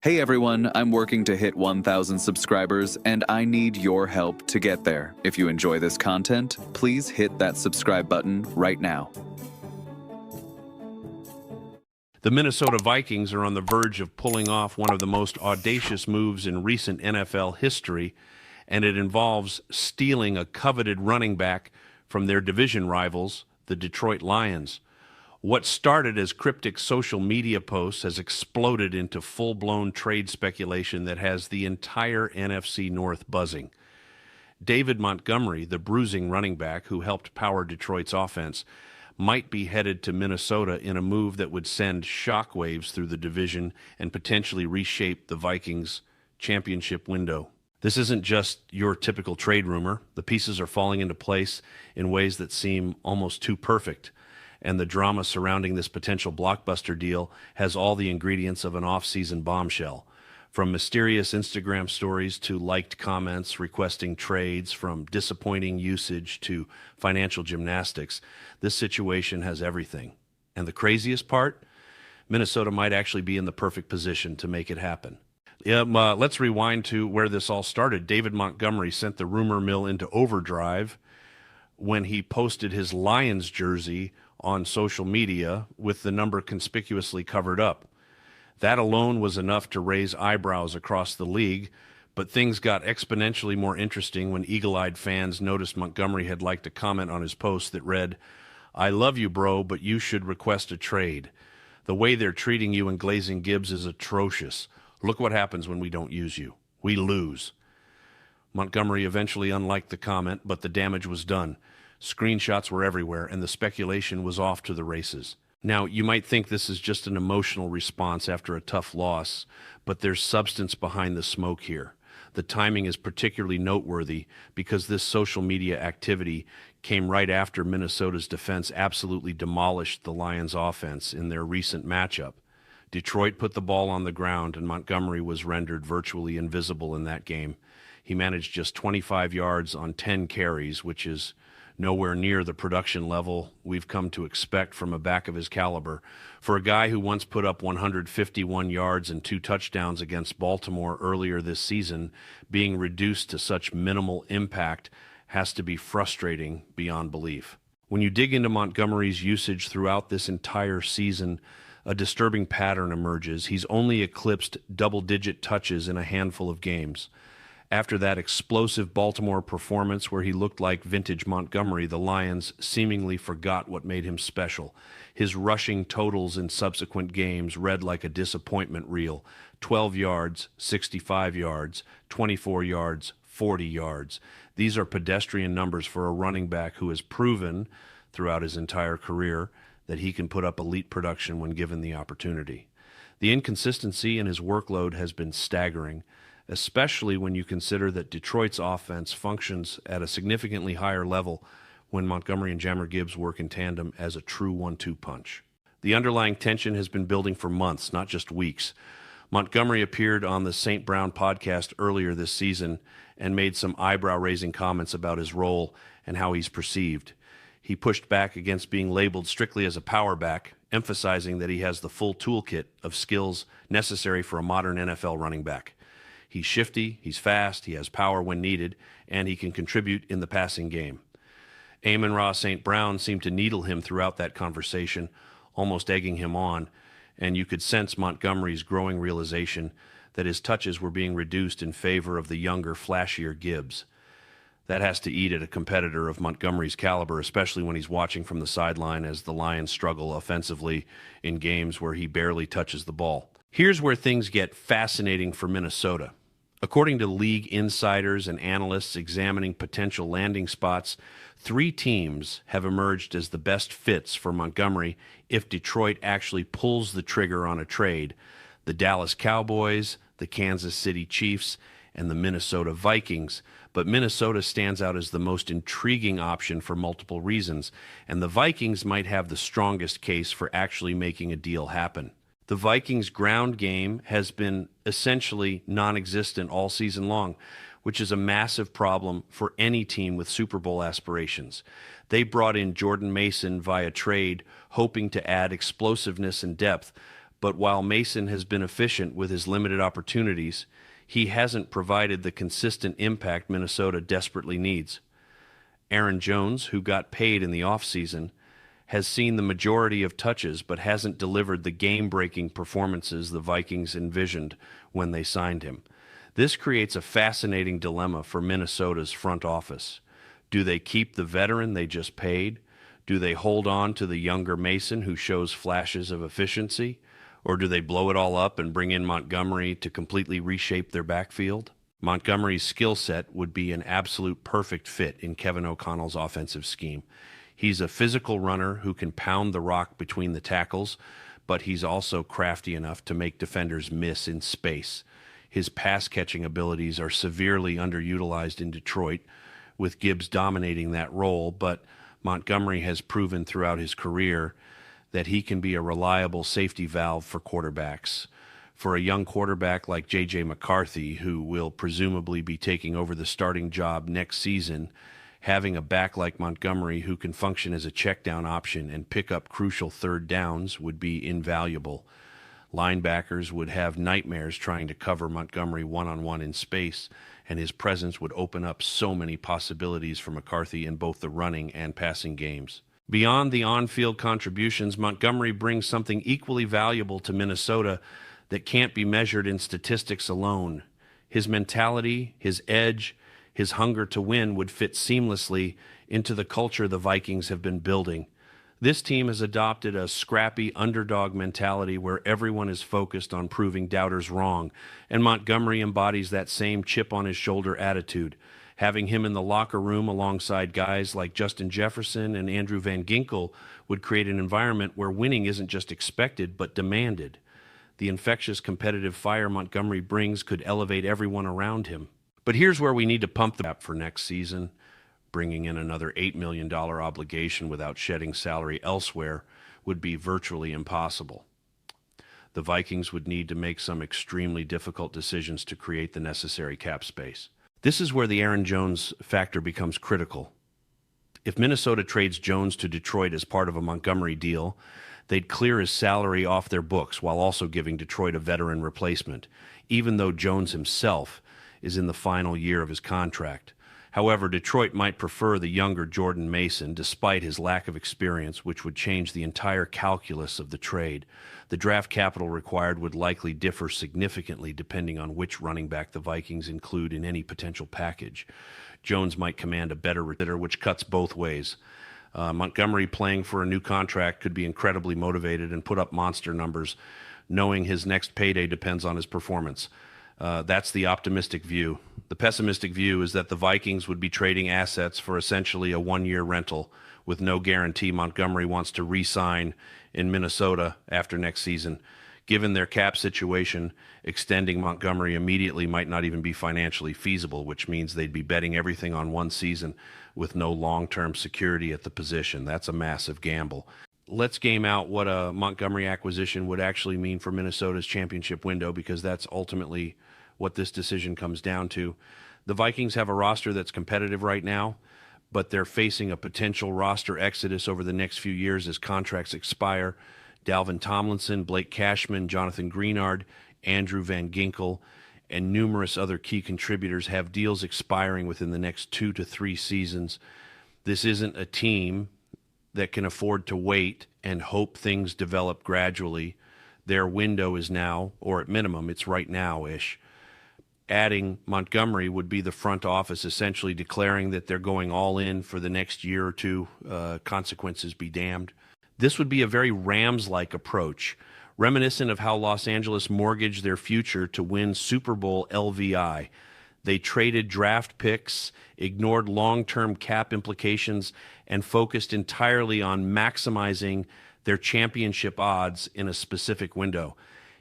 Hey everyone, I'm working to hit 1,000 subscribers, and I need your help to get there. If you enjoy this content, please hit that subscribe button right now. The Minnesota Vikings are on the verge of pulling off one of the most audacious moves in recent NFL history, and it involves stealing a coveted running back from their division rivals, the Detroit Lions. What started as cryptic social media posts has exploded into full-blown trade speculation that has the entire NFC North buzzing. David Montgomery, the bruising running back who helped power Detroit's offense, might be headed to Minnesota in a move that would send shockwaves through the division and potentially reshape the Vikings' championship window. This isn't just your typical trade rumor. The pieces are falling into place in ways that seem almost too perfect, and the drama surrounding this potential blockbuster deal has all the ingredients of an off-season bombshell. From mysterious Instagram stories to liked comments requesting trades, from disappointing usage to financial gymnastics, this situation has everything. And the craziest part? Minnesota might actually be in the perfect position to make it happen. Let's rewind to where this all started. David Montgomery sent the rumor mill into overdrive when he posted his Lions jersey on social media with the number conspicuously covered up. That alone was enough to raise eyebrows across the league, but things got exponentially more interesting when eagle-eyed fans noticed Montgomery had liked a comment on his post that read, "I love you, bro, but you should request a trade. The way they're treating you and Glazing Gibbs is atrocious. Look what happens when we don't use you. We lose." Montgomery eventually unliked the comment, but the damage was done. Screenshots were everywhere, and the speculation was off to the races. Now, you might think this is just an emotional response after a tough loss, but there's substance behind the smoke here. The timing is particularly noteworthy because this social media activity came right after Minnesota's defense absolutely demolished the Lions' offense in their recent matchup. Detroit put the ball on the ground, and Montgomery was rendered virtually invisible in that game. He managed just 25 yards on 10 carries, which is nowhere near the production level we've come to expect from a back of his caliber. For a guy who once put up 151 yards and 2 touchdowns against Baltimore earlier this season, being reduced to such minimal impact has to be frustrating beyond belief. When you dig into Montgomery's usage throughout this entire season, a disturbing pattern emerges. He's only eclipsed double-digit touches in a handful of games. After that explosive Baltimore performance where he looked like vintage Montgomery, the Lions seemingly forgot what made him special. His rushing totals in subsequent games read like a disappointment reel: 12 yards, 65 yards, 24 yards, 40 yards. These are pedestrian numbers for a running back who has proven throughout his entire career that he can put up elite production when given the opportunity. The inconsistency in his workload has been staggering, especially when you consider that Detroit's offense functions at a significantly higher level when Montgomery and Jahmyr Gibbs work in tandem as a true 1-2 punch. The underlying tension has been building for months, not just weeks. Montgomery appeared on the St. Brown podcast earlier this season and made some eyebrow-raising comments about his role and how he's perceived. He pushed back against being labeled strictly as a power back, emphasizing that he has the full toolkit of skills necessary for a modern NFL running back. He's shifty, he's fast, he has power when needed, and he can contribute in the passing game. Amon-Ra St. Brown seemed to needle him throughout that conversation, almost egging him on, and you could sense Montgomery's growing realization that his touches were being reduced in favor of the younger, flashier Gibbs. That has to eat at a competitor of Montgomery's caliber, especially when he's watching from the sideline as the Lions struggle offensively in games where he barely touches the ball. Here's where things get fascinating for Minnesota. According to league insiders and analysts examining potential landing spots, 3 teams have emerged as the best fits for Montgomery if Detroit actually pulls the trigger on a trade: the Dallas Cowboys, the Kansas City Chiefs, and the Minnesota Vikings. But Minnesota stands out as the most intriguing option for multiple reasons, and the Vikings might have the strongest case for actually making a deal happen. The Vikings' ground game has been essentially non-existent all season long, which is a massive problem for any team with Super Bowl aspirations. They brought in Jordan Mason via trade, hoping to add explosiveness and depth, But while Mason has been efficient with his limited opportunities, he hasn't provided the consistent impact Minnesota desperately needs. Aaron Jones, who got paid in the offseason, has seen the majority of touches but hasn't delivered the game-breaking performances the Vikings envisioned when they signed him. This creates a fascinating dilemma for Minnesota's front office. Do they keep the veteran they just paid? Do they hold on to the younger Mason who shows flashes of efficiency? Or do they blow it all up and bring in Montgomery to completely reshape their backfield? Montgomery's skill set would be an absolute perfect fit in Kevin O'Connell's offensive scheme. He's a physical runner who can pound the rock between the tackles, but he's also crafty enough to make defenders miss in space. His pass-catching abilities are severely underutilized in Detroit, with Gibbs dominating that role, but Montgomery has proven throughout his career that he can be a reliable safety valve for quarterbacks. For a young quarterback like J.J. McCarthy, who will presumably be taking over the starting job next season, having a back like Montgomery who can function as a check-down option and pick up crucial third downs would be invaluable. Linebackers would have nightmares trying to cover Montgomery one-on-one in space, and his presence would open up so many possibilities for McCarthy in both the running and passing games. Beyond the on-field contributions, Montgomery brings something equally valuable to Minnesota that can't be measured in statistics alone. His mentality, his edge, his hunger to win would fit seamlessly into the culture the Vikings have been building. This team has adopted a scrappy underdog mentality where everyone is focused on proving doubters wrong, and Montgomery embodies that same chip-on-his-shoulder attitude. Having him in the locker room alongside guys like Justin Jefferson and Andrew Van Ginkel would create an environment where winning isn't just expected but demanded. The infectious competitive fire Montgomery brings could elevate everyone around him. But here's where we need to pump the cap for next season. Bringing in another $8 million obligation without shedding salary elsewhere would be virtually impossible. The Vikings would need to make some extremely difficult decisions to create the necessary cap space. This is where the Aaron Jones factor becomes critical. If Minnesota trades Jones to Detroit as part of a Montgomery deal, they'd clear his salary off their books while also giving Detroit a veteran replacement, even though Jones himself is in the final year of his contract. However, Detroit might prefer the younger Jordan Mason, despite his lack of experience, which would change the entire calculus of the trade. The draft capital required would likely differ significantly depending on which running back the Vikings include in any potential package. Jones might command a better return, which cuts both ways. Montgomery playing for a new contract could be incredibly motivated and put up monster numbers, knowing his next payday depends on his performance. That's the optimistic view. The pessimistic view is that the Vikings would be trading assets for essentially a one-year rental with no guarantee Montgomery wants to re-sign in Minnesota after next season. Given their cap situation, extending Montgomery immediately might not even be financially feasible, which means they'd be betting everything on one season with no long-term security at the position. That's a massive gamble. Let's game out what a Montgomery acquisition would actually mean for Minnesota's championship window, because that's ultimately what this decision comes down to. The Vikings have a roster that's competitive right now, but they're facing a potential roster exodus over the next few years as contracts expire. Dalvin Tomlinson, Blake Cashman, Jonathan Greenard, Andrew Van Ginkel, and numerous other key contributors have deals expiring within the next 2 to 3 seasons. This isn't a team that can afford to wait and hope things develop gradually. Their window is now, or at minimum, it's right now-ish. Adding Montgomery would be the front office essentially declaring that they're going all in for the next year or two, consequences be damned. This would be a very Rams-like approach, reminiscent of how Los Angeles mortgaged their future to win Super Bowl LVI. They traded draft picks, ignored long-term cap implications, and focused entirely on maximizing their championship odds in a specific window.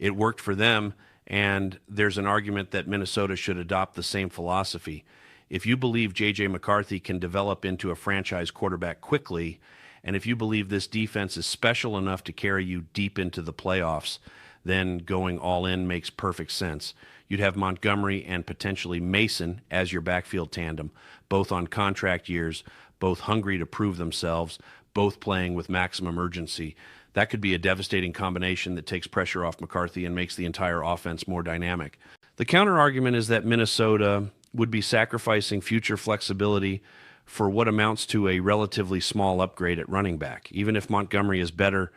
It worked for them, and there's an argument that Minnesota should adopt the same philosophy. If you believe J.J. McCarthy can develop into a franchise quarterback quickly, and if you believe this defense is special enough to carry you deep into the playoffs, then going all in makes perfect sense. You'd have Montgomery and potentially Mason as your backfield tandem, both on contract years, both hungry to prove themselves, both playing with maximum urgency. That could be a devastating combination that takes pressure off McCarthy and makes the entire offense more dynamic. The counter-argument is that Minnesota would be sacrificing future flexibility for what amounts to a relatively small upgrade at running back. Even if Montgomery is better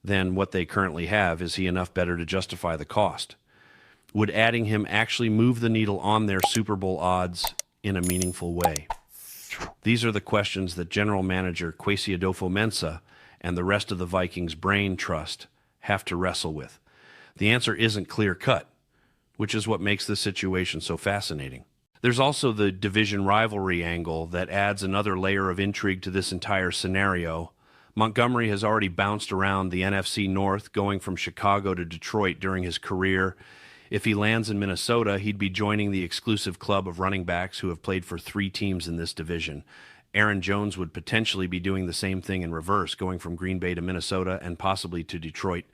than what they currently have, is he enough better to justify the cost? Would adding him actually move the needle on their Super Bowl odds in a meaningful way? These are the questions that General Manager Kwesi Adofo-Mensah and the rest of the Vikings brain trust have to wrestle with. The answer isn't clear-cut, which is what makes this situation so fascinating. There's also the division rivalry angle that adds another layer of intrigue to this entire scenario. Montgomery has already bounced around the NFC North, going from Chicago to Detroit during his career. If he lands in Minnesota, he'd be joining the exclusive club of running backs who have played for 3 teams in this division. Aaron Jones would potentially be doing the same thing in reverse, going from Green Bay to Minnesota and possibly to Detroit.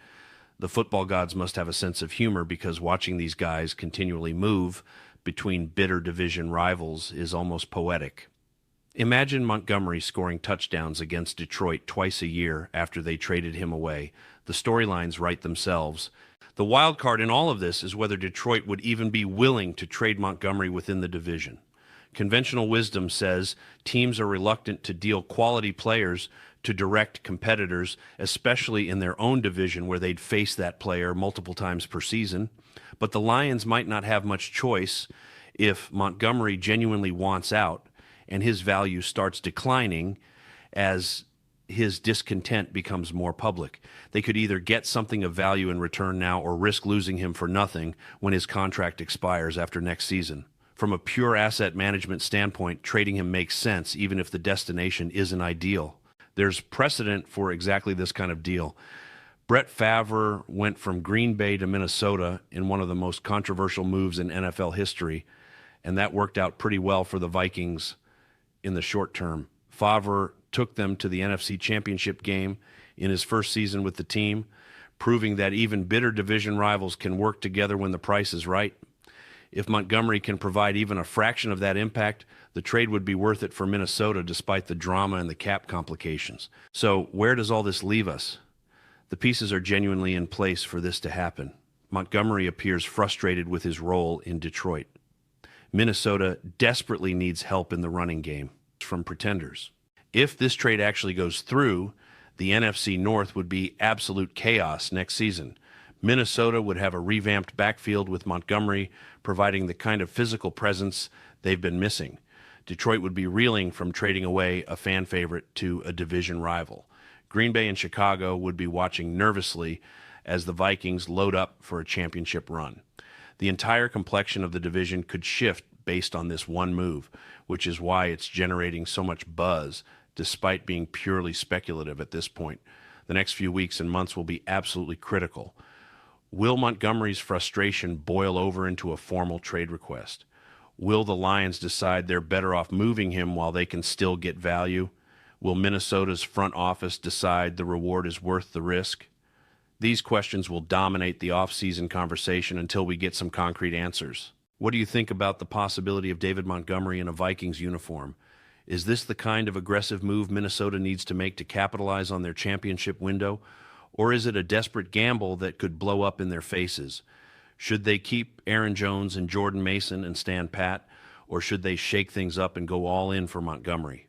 The football gods must have a sense of humor, because watching these guys continually move between bitter division rivals is almost poetic. Imagine Montgomery scoring touchdowns against Detroit twice a year after they traded him away. The storylines write themselves. The wild card in all of this is whether Detroit would even be willing to trade Montgomery within the division. Conventional wisdom says teams are reluctant to deal quality players to direct competitors, especially in their own division where they'd face that player multiple times per season. But the Lions might not have much choice if Montgomery genuinely wants out and his value starts declining as his discontent becomes more public. They could either get something of value in return now or risk losing him for nothing when his contract expires after next season. From a pure asset management standpoint, trading him makes sense, even if the destination isn't ideal. There's precedent for exactly this kind of deal. Brett Favre went from Green Bay to Minnesota in one of the most controversial moves in NFL history, and that worked out pretty well for the Vikings in the short term. Favre took them to the NFC Championship game in his first season with the team, proving that even bitter division rivals can work together when the price is right. If Montgomery can provide even a fraction of that impact, the trade would be worth it for Minnesota despite the drama and the cap complications. So where does all this leave us? The pieces are genuinely in place for this to happen. Montgomery appears frustrated with his role in Detroit. Minnesota desperately needs help in the running game from pretenders. If this trade actually goes through, the NFC North would be absolute chaos next season. Minnesota would have a revamped backfield with Montgomery providing the kind of physical presence they've been missing. Detroit would be reeling from trading away a fan favorite to a division rival. Green Bay and Chicago would be watching nervously as the Vikings load up for a championship run. The entire complexion of the division could shift based on this one move, which is why it's generating so much buzz, despite being purely speculative at this point. The next few weeks and months will be absolutely critical. Will Montgomery's frustration boil over into a formal trade request? Will the Lions decide they're better off moving him while they can still get value? Will Minnesota's front office decide the reward is worth the risk? These questions will dominate the off-season conversation until we get some concrete answers. What do you think about the possibility of David Montgomery in a Vikings uniform? Is this the kind of aggressive move Minnesota needs to make to capitalize on their championship window? Or is it a desperate gamble that could blow up in their faces? Should they keep Aaron Jones and Jordan Mason and stand pat? Or should they shake things up and go all in for Montgomery?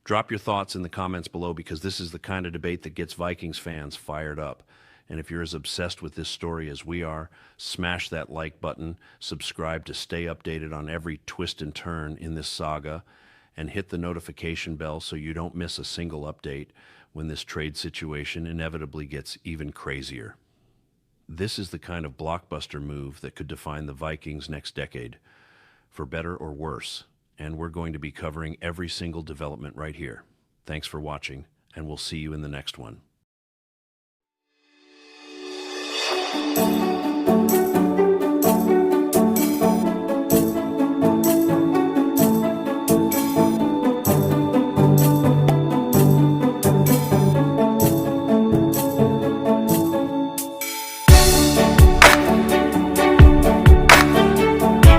Drop your thoughts in the comments below, because this is the kind of debate that gets Vikings fans fired up. And if you're as obsessed with this story as we are, smash that like button, subscribe to stay updated on every twist and turn in this saga, and hit the notification bell so you don't miss a single update when this trade situation inevitably gets even crazier. This is the kind of blockbuster move that could define the Vikings next decade, for better or worse. And we're going to be covering every single development right here. Thanks for watching, and we'll see you in the next one.